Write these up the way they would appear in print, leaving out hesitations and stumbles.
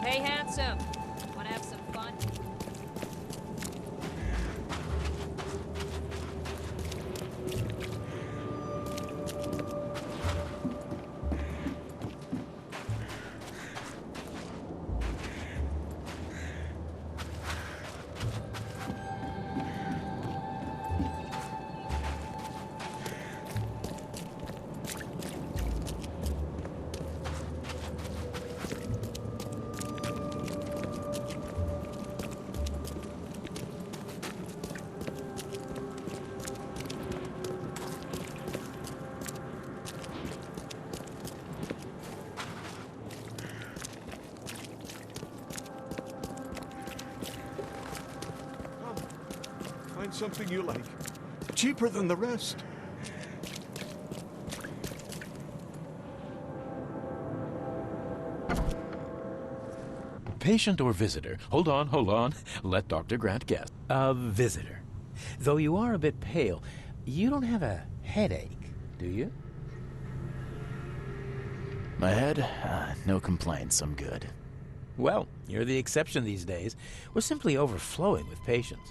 Hey, handsome. Wanna have some fun? Find something you like. Cheaper than the rest. Patient or visitor? Hold on. Let Dr. Grant guess. A visitor. Though you are a bit pale, you don't have a headache, do you? My head? No complaints, I'm good. Well, you're the exception these days. We're simply overflowing with patients.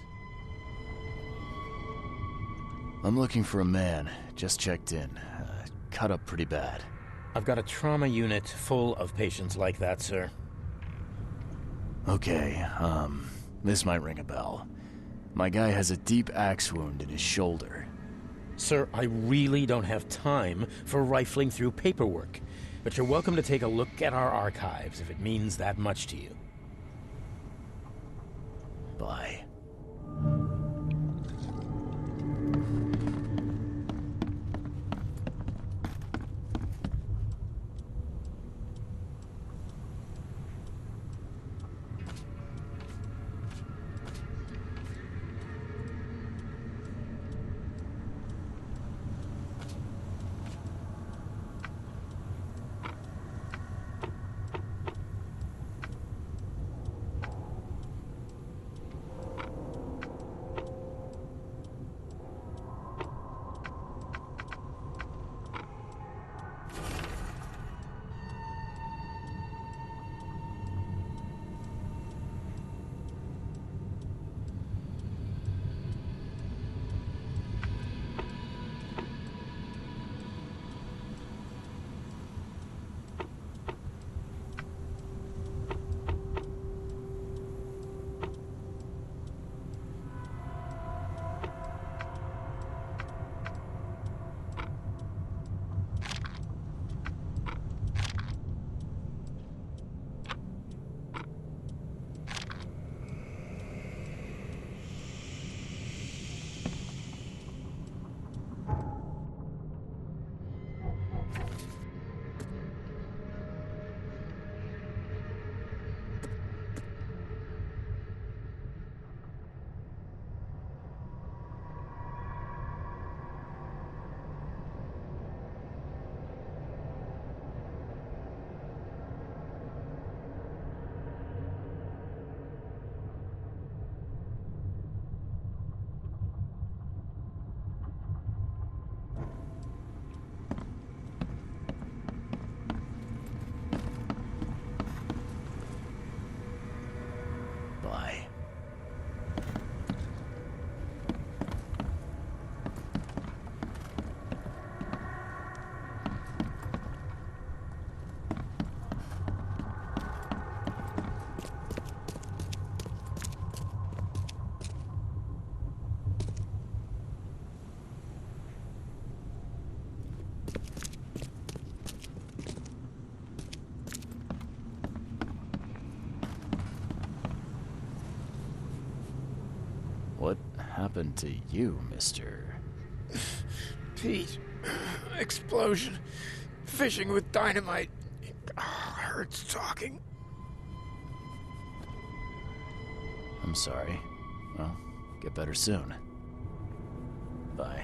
I'm looking for a man. Just checked in. Cut up pretty bad. I've got a trauma unit full of patients like that, sir. Okay, this might ring a bell. My guy has a deep axe wound in his shoulder. Sir, I really don't have time for rifling through paperwork, but you're welcome to take a look at our archives if it means that much to you. Bye. Bye. What happened to you, mister? Pete. Explosion. Fishing with dynamite. Hurts talking. I'm sorry. Well, get better soon. Bye.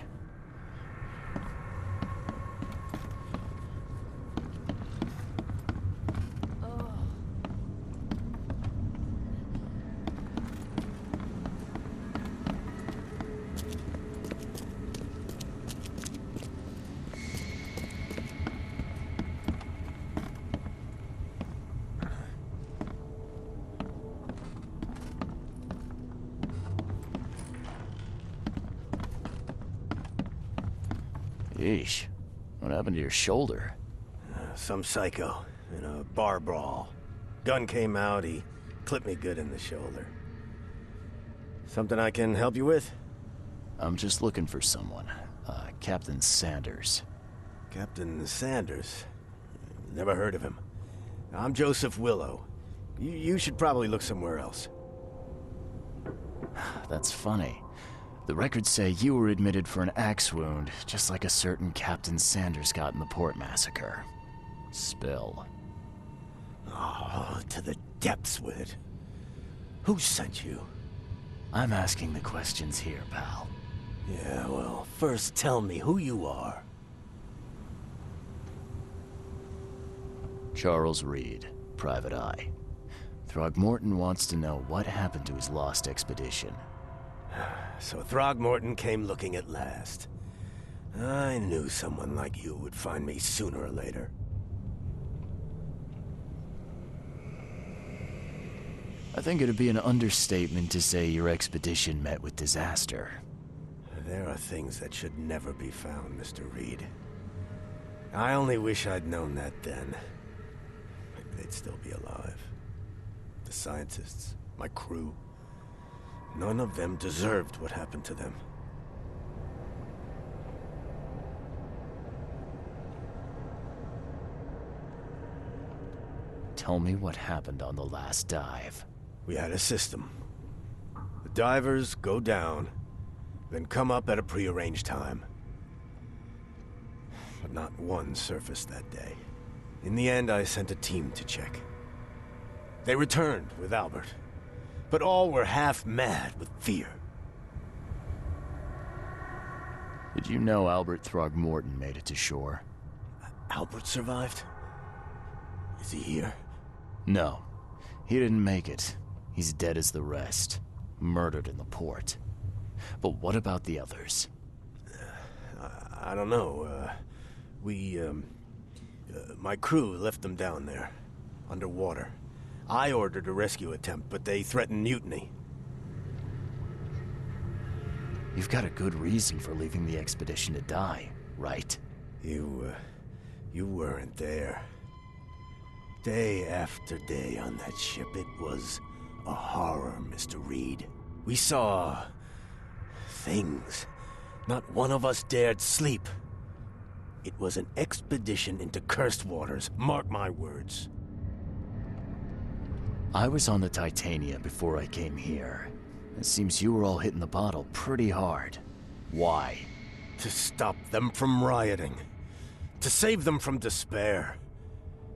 Yeesh. What happened to your shoulder? Some psycho in a bar brawl. Gun came out, he clipped me good in the shoulder. Something I can help you with? I'm just looking for someone. Captain Sanders. Captain Sanders? Never heard of him. I'm Joseph Willow. You should probably look somewhere else. That's funny. The records say you were admitted for an axe wound, just like a certain Captain Sanders got in the port massacre. Spill. Oh, to the depths with it. Who sent you? I'm asking the questions here, pal. Yeah, well, first tell me who you are. Charles Reed, Private Eye. Throgmorton wants to know what happened to his lost expedition. So Throgmorton came looking at last. I knew someone like you would find me sooner or later. I think it'd be an understatement to say your expedition met with disaster. There are things that should never be found, Mr. Reed. I only wish I'd known that then. Maybe they'd still be alive. The scientists, my crew. None of them deserved what happened to them. Tell me what happened on the last dive. We had a system. The divers go down, then come up at a prearranged time. But not one surfaced that day. In the end, I sent a team to check. They returned with Albert, but all were half mad with fear. Did you know Albert Throgmorton made it to shore? Albert survived? Is he here? No. He didn't make it. He's dead as the rest. Murdered in the port. But what about the others? I don't know. My crew left them down there, underwater. I ordered a rescue attempt, but they threatened mutiny. You've got a good reason for leaving the expedition to die, right? You weren't there. Day after day on that ship, it was a horror, Mr. Reed. We saw things. Not one of us dared sleep. It was an expedition into cursed waters, mark my words. I was on the Titania before I came here. It seems you were all hitting the bottle pretty hard. Why? To stop them from rioting. To save them from despair.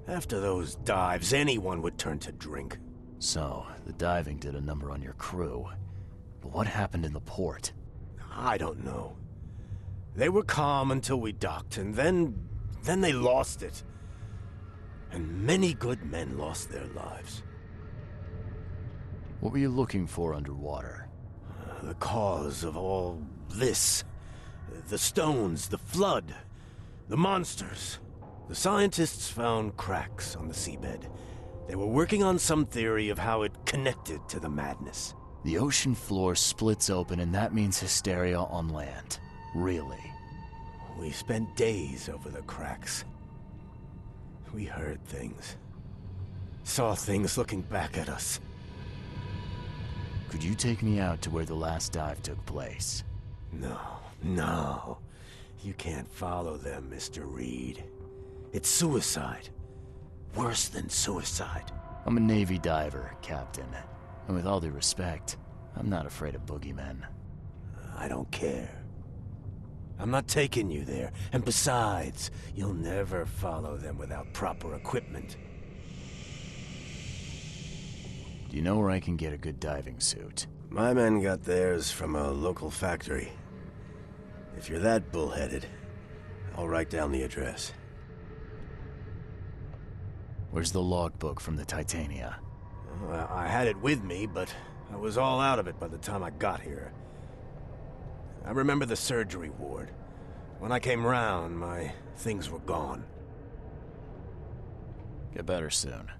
After those dives, anyone would turn to drink. So, the diving did a number on your crew. But what happened in the port? I don't know. They were calm until we docked, and then they lost it. And many good men lost their lives. What were you looking for underwater? The cause of all this. The stones, the flood, the monsters. The scientists found cracks on the seabed, They were working on some theory of how it connected to the madness. The ocean floor splits open, and that means hysteria on land. Really? We spent days over the cracks. We heard things. Saw things looking back at us. Could you take me out to where the last dive took place? No. You can't follow them, Mr. Reed. It's suicide. Worse than suicide. I'm a Navy diver, Captain. And with all due respect, I'm not afraid of boogeymen. I don't care. I'm not taking you there. And besides, you'll never follow them without proper equipment. Do you know where I can get a good diving suit? My men got theirs from a local factory. If you're that bullheaded, I'll write down the address. Where's the logbook from the Titania? Well, I had it with me, but I was all out of it by the time I got here. I remember the surgery ward. When I came round, my things were gone. Get better soon.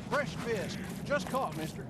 Fresh fish. Just caught, mister.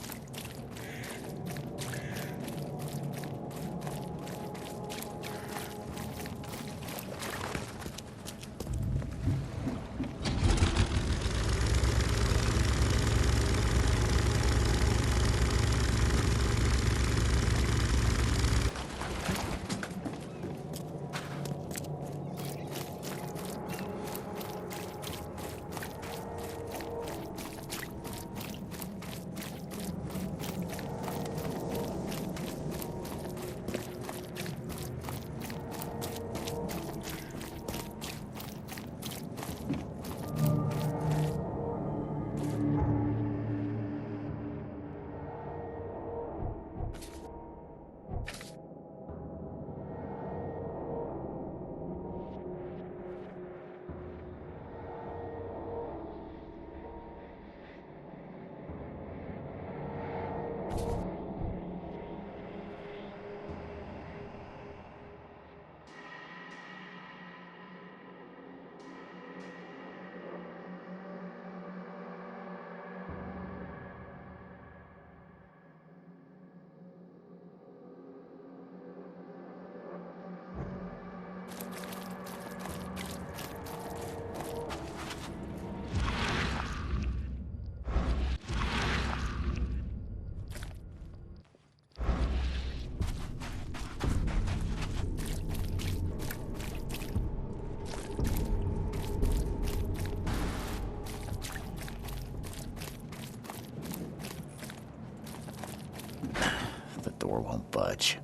door won't budge.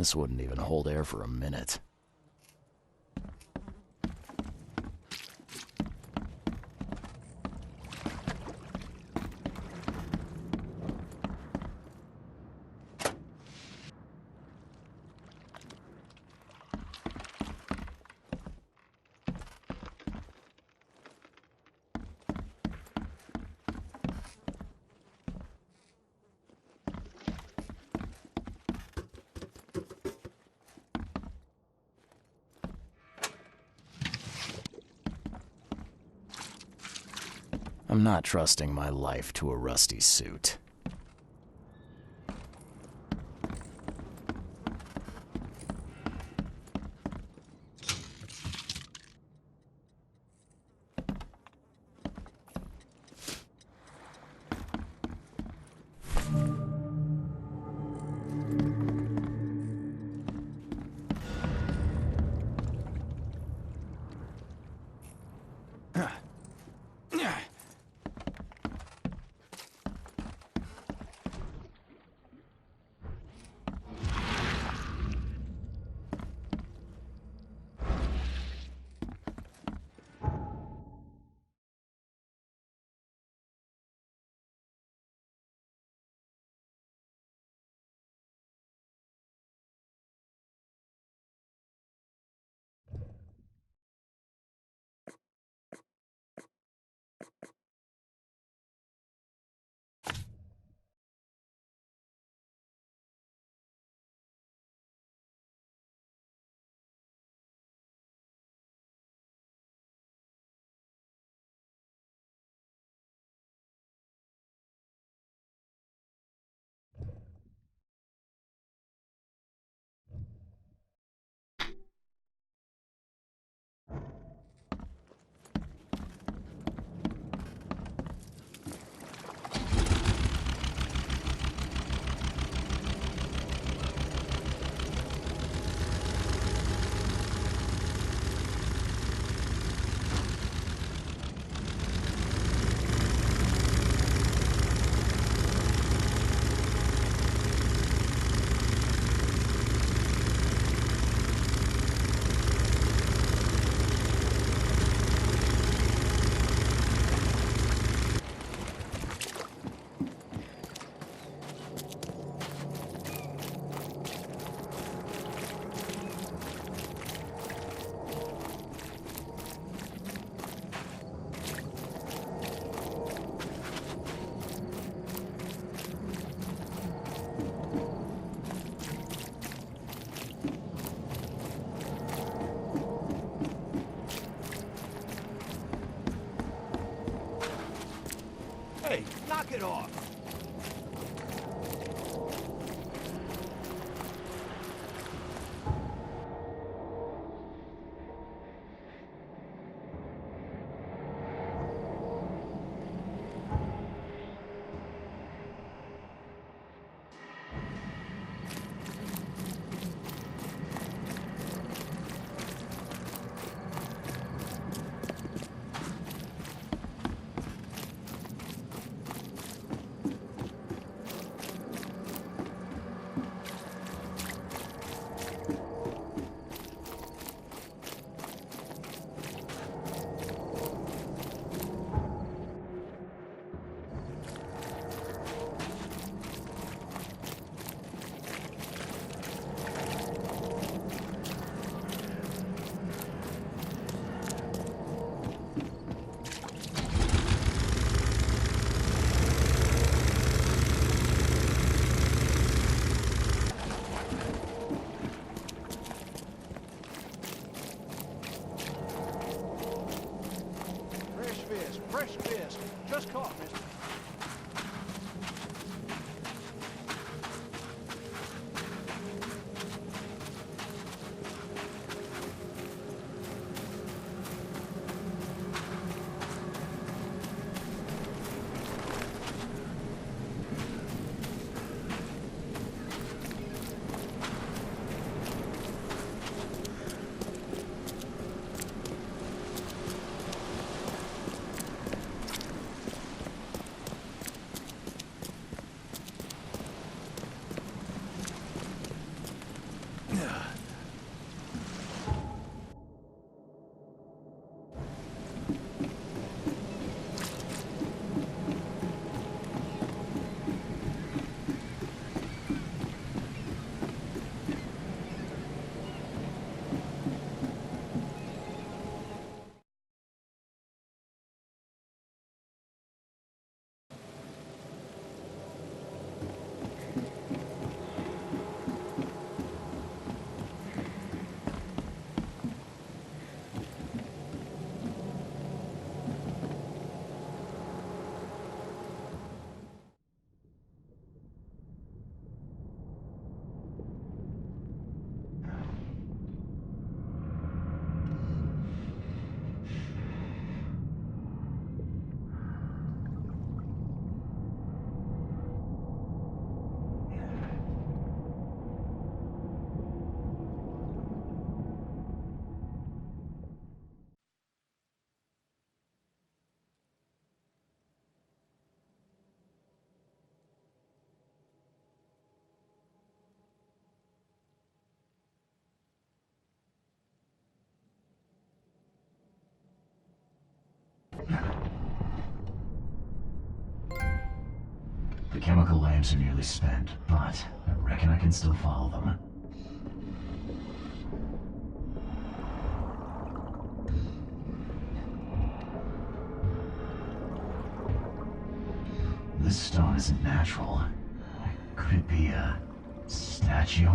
This wouldn't even hold air for a minute. I'm not trusting my life to a rusty suit. Knock it off! Fresh fish. Just caught, mister. The chemical lamps are nearly spent, but I reckon I can still follow them. This stone isn't natural. Could it be a statue?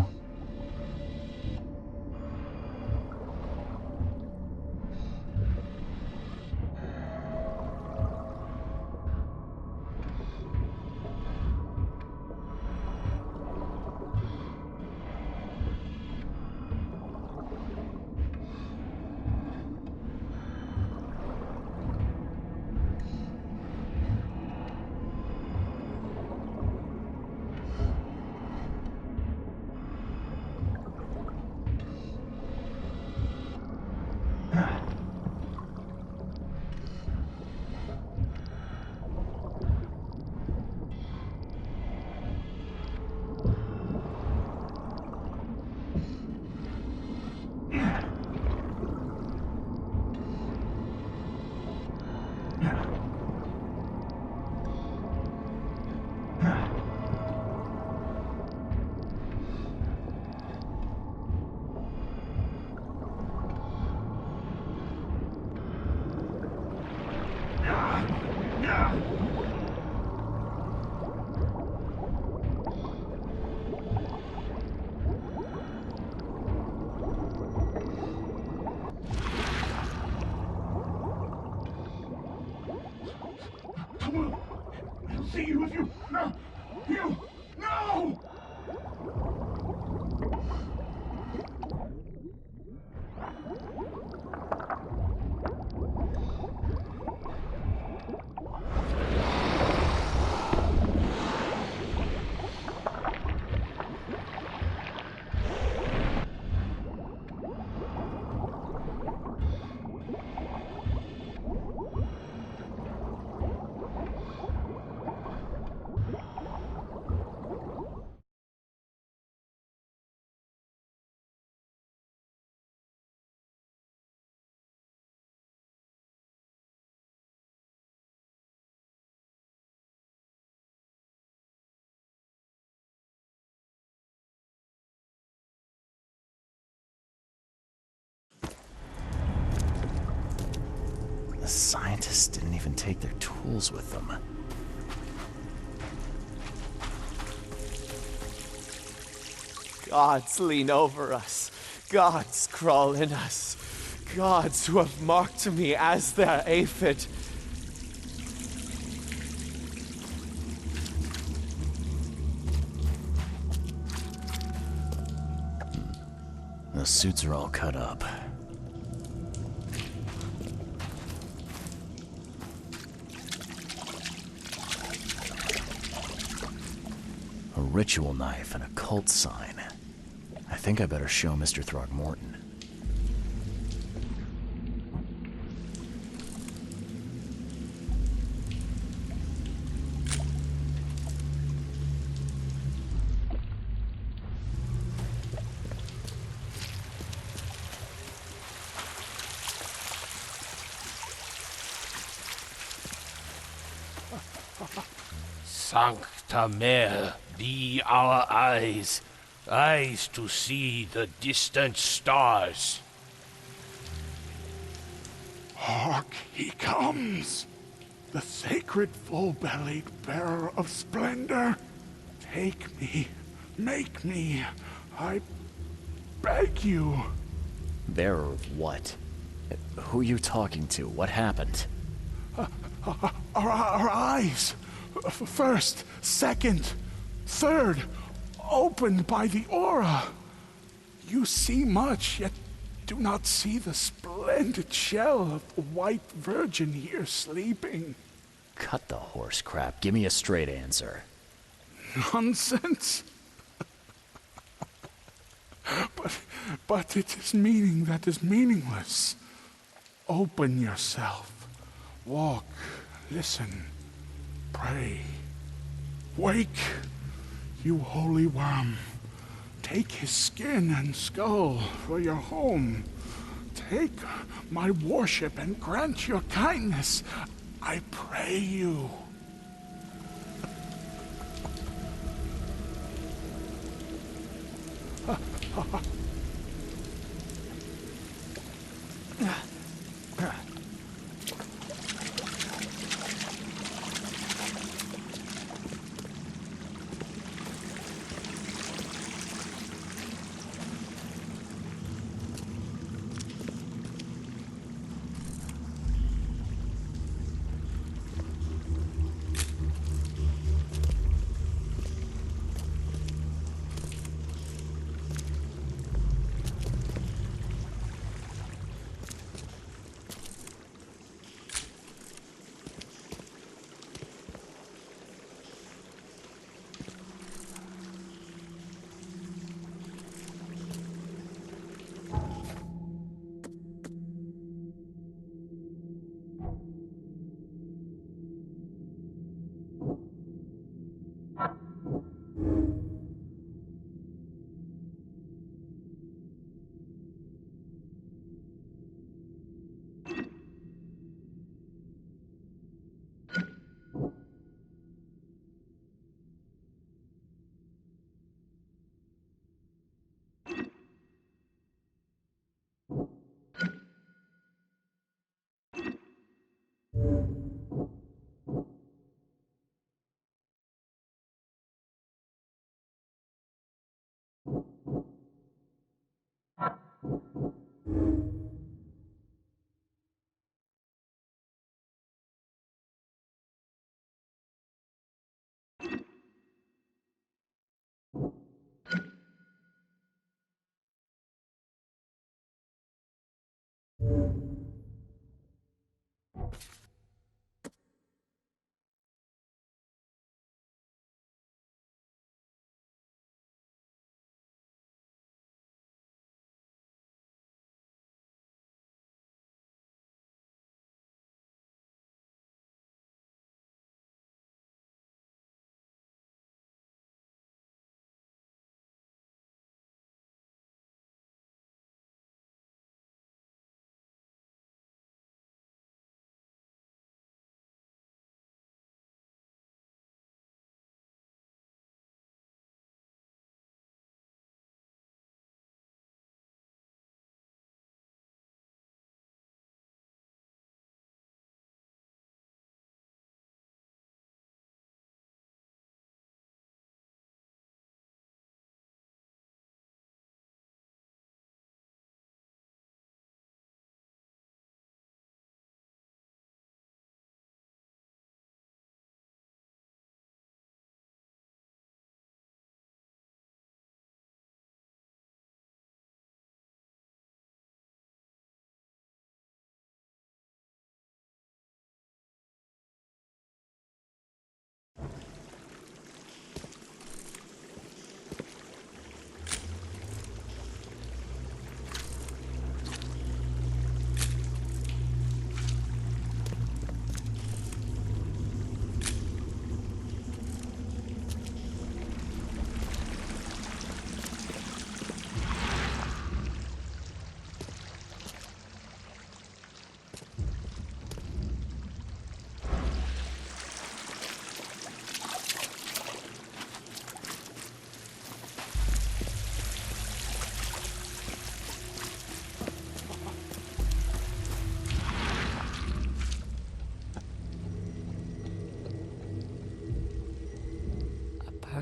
I'll see you if you... No! You! No! The scientists didn't even take their tools with them. Gods lean over us. Gods crawl in us. Gods who have marked me as their aphid. The suits are all cut up. A ritual knife and a cult sign. I think I better show Mr. Throgmorton. Sancta Mare, be our eyes, eyes to see the distant stars. Hark, he comes! The sacred full-bellied bearer of splendor. Take me, make me, I beg you. Bearer of what? Who are you talking to? What happened? Our eyes, first, second, third, opened by the aura. You see much, yet do not see the splendid shell of the white virgin here sleeping. Cut the horse crap. Give me a straight answer. Nonsense. But it is meaning that is meaningless. Open yourself. Walk, listen, pray. Wake, you holy worm. Take his skin and skull for your home. Take my worship and grant your kindness. I pray you.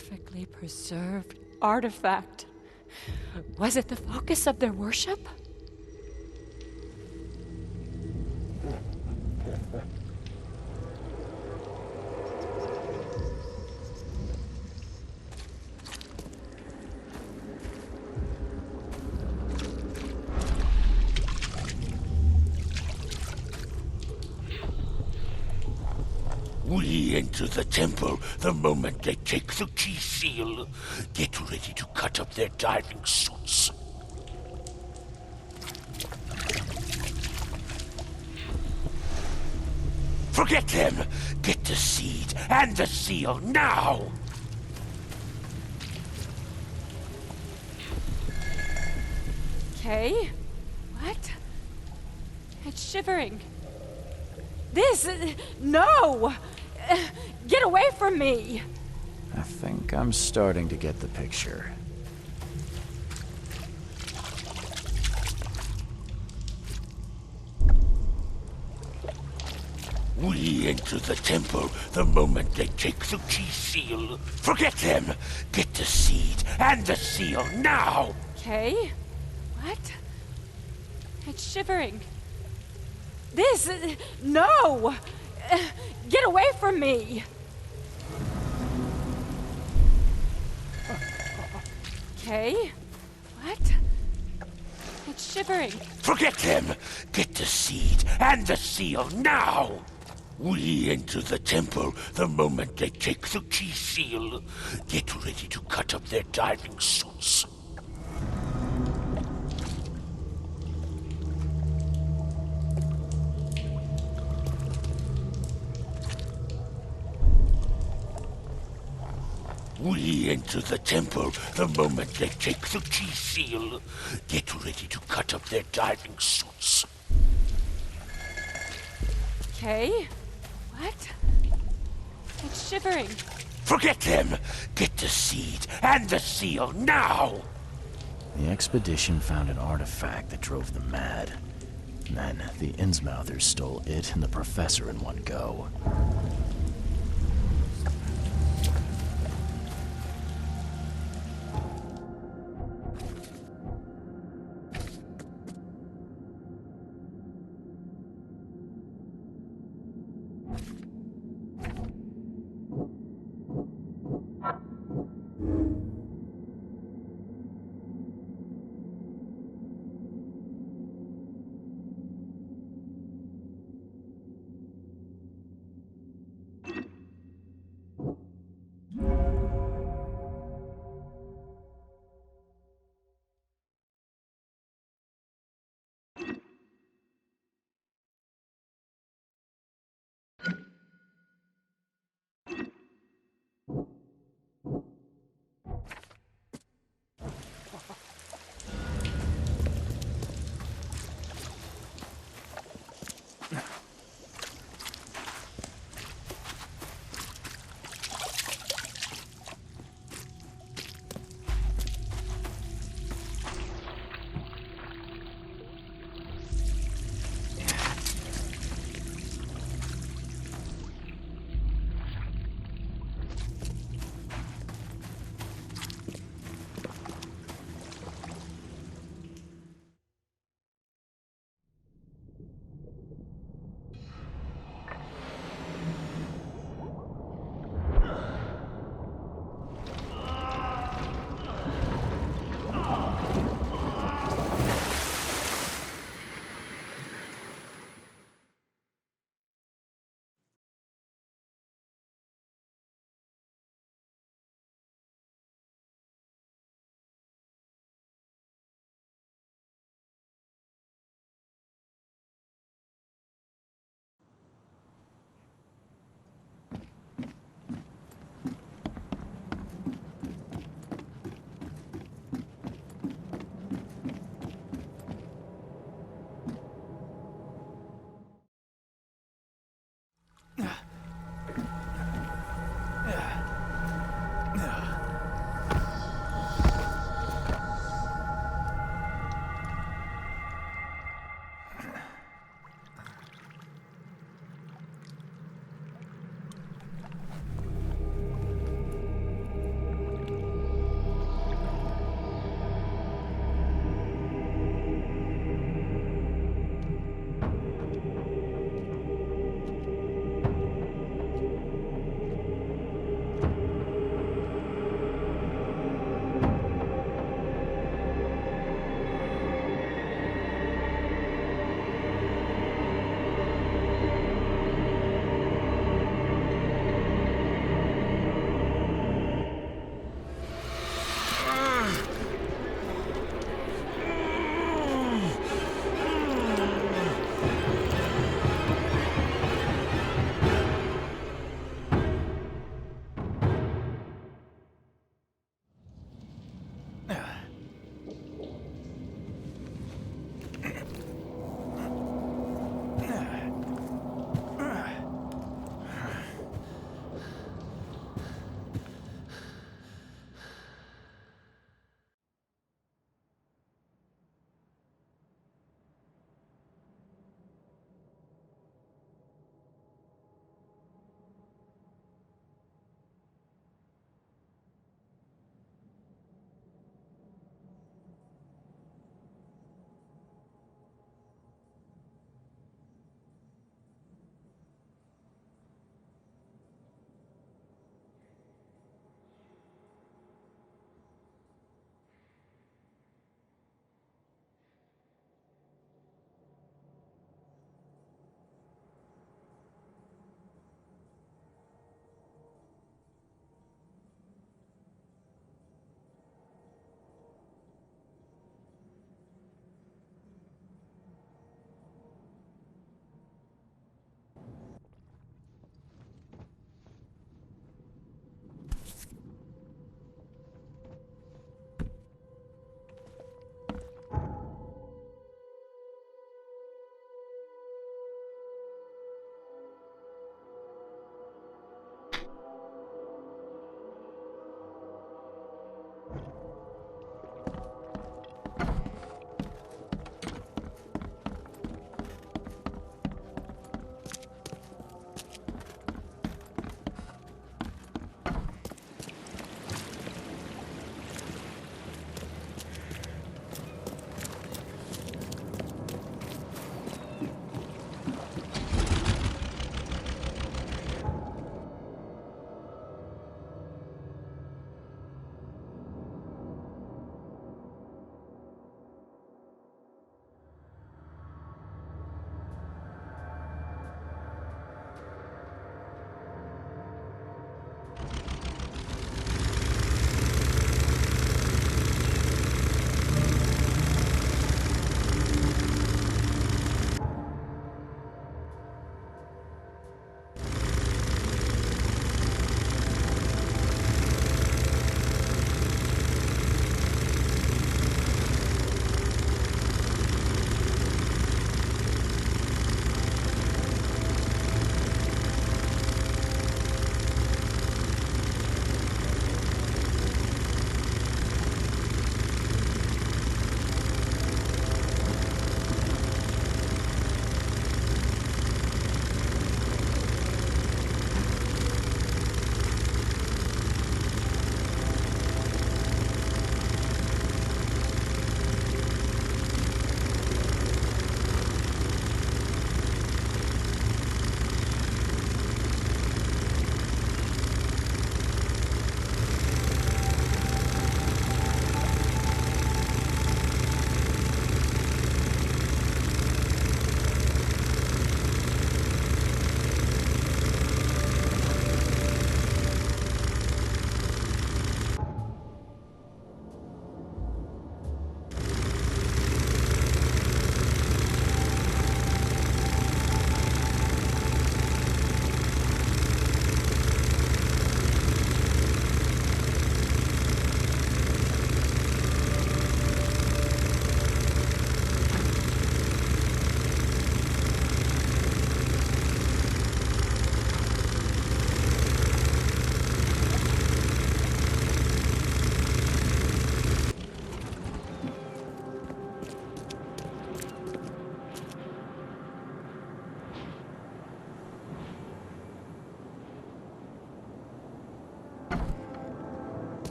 perfectly preserved artifact. Was it the focus of their worship? We enter the temple the moment they take the key seal. Get ready to cut up their diving suits. Forget them! Get the seed and the seal now! Okay. What? It's shivering. This... No! Get away from me! I think I'm starting to get the picture. We enter the temple the moment they take the key seal. Forget them! Get the seed and the seal now! Okay. What? It's shivering. This... No! Get away from me! Okay. What? It's shivering. Forget them! Get the seed and the seal now! We enter the temple the moment they take the key seal. Get ready to cut up their diving suits. We enter the temple the moment they take the key seal. Get ready to cut up their diving suits. Okay. What? It's shivering. Forget them! Get the seed and the seal now! The expedition found an artifact that drove them mad. Then, the Innsmouthers stole it and the professor in one go.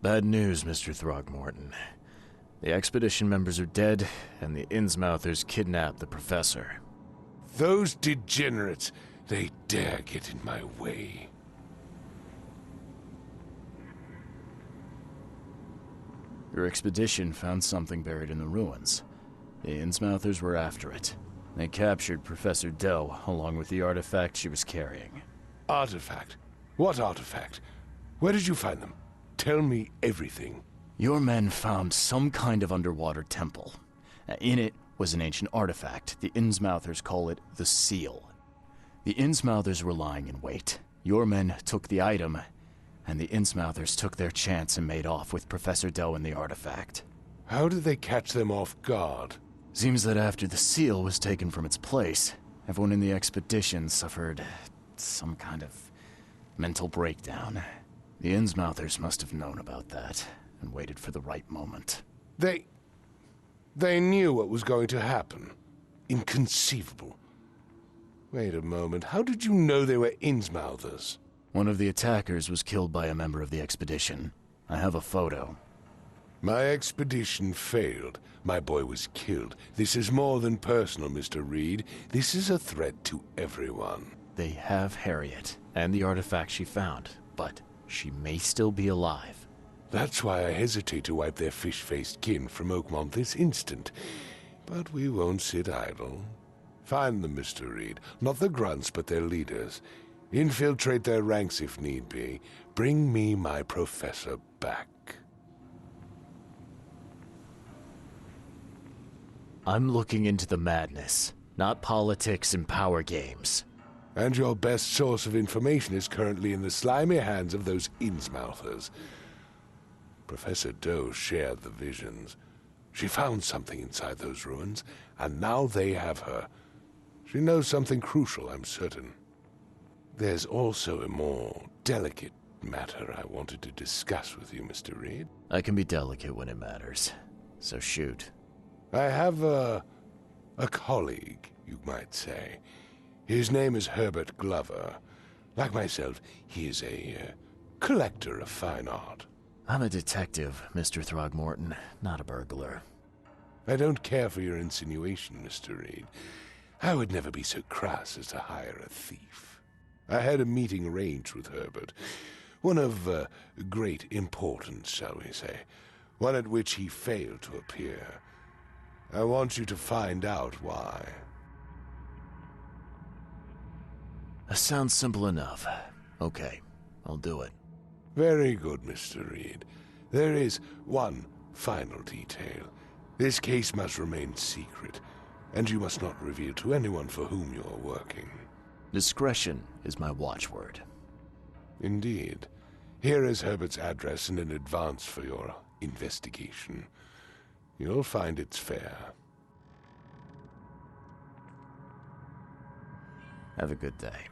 Bad news, Mr. Throgmorton. The expedition members are dead, and the Innsmouthers kidnapped the professor. Those degenerates, they dare get in my way. Your expedition found something buried in the ruins. The Innsmouthers were after it. They captured Professor Dell, along with the artifact she was carrying. Artifact? What artifact? Where did you find them? Tell me everything. Your men found some kind of underwater temple. In it was an ancient artifact. The Innsmouthers call it the Seal. The Innsmouthers were lying in wait. Your men took the item, and the Innsmouthers took their chance and made off with Professor Dell and the artifact. How did they catch them off guard? Seems that after the seal was taken from its place, everyone in the expedition suffered some kind of mental breakdown. The Innsmouthers must have known about that and waited for the right moment. They knew what was going to happen. Inconceivable. Wait a moment, how did you know they were Innsmouthers? One of the attackers was killed by a member of the expedition. I have a photo. My expedition failed. My boy was killed. This is more than personal, Mr. Reed. This is a threat to everyone. They have Harriet and the artifact she found, but she may still be alive. That's why I hesitate to wipe their fish-faced kin from Oakmont this instant. But we won't sit idle. Find them, Mr. Reed. Not the grunts, but their leaders. Infiltrate their ranks if need be. Bring me my professor back. I'm looking into the madness, not politics and power games. And your best source of information is currently in the slimy hands of those Innsmouthers. Professor Doe shared the visions. She found something inside those ruins, and now they have her. She knows something crucial, I'm certain. There's also a more delicate matter I wanted to discuss with you, Mr. Reed. I can be delicate when it matters, so shoot. I have a colleague, you might say. His name is Herbert Glover. Like myself, he is a collector of fine art. I'm a detective, Mr. Throgmorton, not a burglar. I don't care for your insinuation, Mr. Reed. I would never be so crass as to hire a thief. I had a meeting arranged with Herbert, one of great importance, shall we say, one at which he failed to appear. I want you to find out why. Sounds simple enough. Okay, I'll do it. Very good, Mr. Reed. There is one final detail. This case must remain secret, and you must not reveal to anyone for whom you are working. Discretion is my watchword. Indeed. Here is Herbert's address and an advance for your investigation. You'll find it's fair. Have a good day.